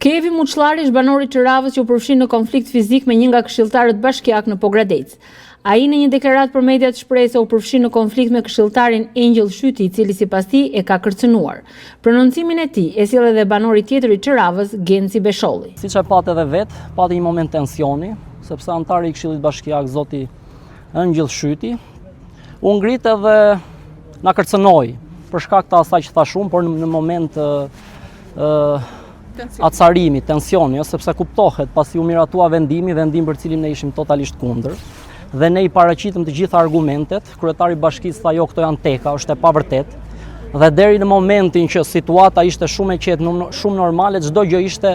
Kevi Muçllari është banori i Tiranës që u përfshin në konflikt fizik me një nga këshilltarët bashkiak në Pogradec. Ai në një deklaratë për mediat shpreh se u përfshin në konflikt me këshilltarin Engjëll Shyti, i cili sipas tij e ka kërcënuar. Prononcimin e tij e sjell edhe banori tjetër i Tiranës, Genci Besholli. Siç e pat edhe vet, pati një moment tensioni, sepse antari i Këshillit Bashkiak zoti Engjëll Shyti u ngrit edhe na kërcënoi për shkak të asaj që thash unë, por në moment acarimi, tensioni, sepse kuptohet pasi u miratua vendim për cilin ne ishim totalisht kundër, dhe ne i paraqitëm të gjitha argumentet, kryetari i bashkisë tha jo, këto janë teka, është e pavërtet, dhe deri në momentin që situata ishte shumë e qetë, shumë normale, çdo gjë ishte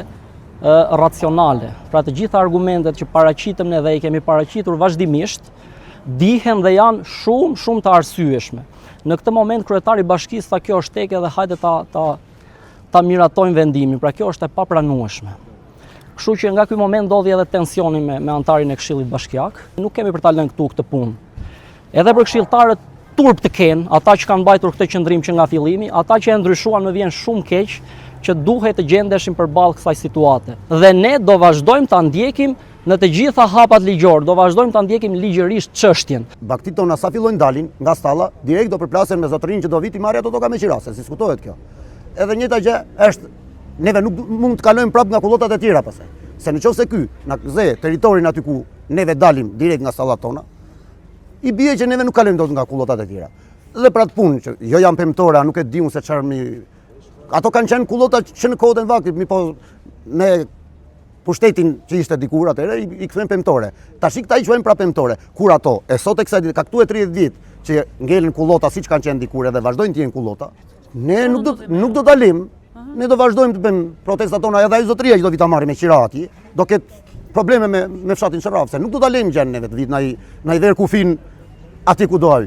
racionale. Pra të gjitha argumentet që paraqitëm ne dhe i kemi paraqitur vazhdimisht, dihen dhe janë shumë të arsyeshme. Në këtë moment kryetari i bashkisë tha kjo është teke dhe hajde ta miratojmë vendimin, pra kjo është e papranueshme. Kështu që nga ky moment ndodhi edhe tensioni me antarin e Këshillit Bashkiak. Nuk kemi për ta lënë këtu këtë punë. Edhe për këshilltarët turp të kenë, ata që kanë mbajtur këtë qëndrim që nga fillimi, ata që e ndryshuan më vjen shumë keq që duhet të gjendeshim përballë kësaj situate. Dhe ne do vazhdojmë ta ndjekim në të gjitha hapat ligjor, do vazhdojmë ta ndjekim ligjërisht çështjen. Baktit tona sa fillojnë dalin nga stalla, direkt do përplasen me zotërinë që do viti marrë ato toka me qirase, si diskutohet kjo. Edhe njëjta gjë është, neve nuk mund të kalojmë prapë nga kullotat e tjera pastaj. Se nëse ky na gëze territorin aty ku neve dalim direkt nga stallat tona, i bie që neve nuk kalojmë dot nga kullotat e tjera. Dhe për atë punë që jo janë pemtora, nuk e di unë se çfarë ato kanë qenë kullota që në kohën e vaktit, po me pushtetin që ishte dikur atëherë i kthyen pemtore. Tash këta i quajnë prapë pemtore. Kur ato e sot e kësaj ditë ka këtu e 30 vjet që ngelen kullota siç kanë qenë dikur edhe vazhdojnë të jenë kullota. Ne nuk do dalim. Ne do vazhdojmë të bëjmë protestat tona, edhe ai zotëria që do vi ta marrë me qira atje, do ketë probleme me fshatin Sharraf, se nuk do ta lejmë gjën neve të vit na i ver kufin aty ku do ai.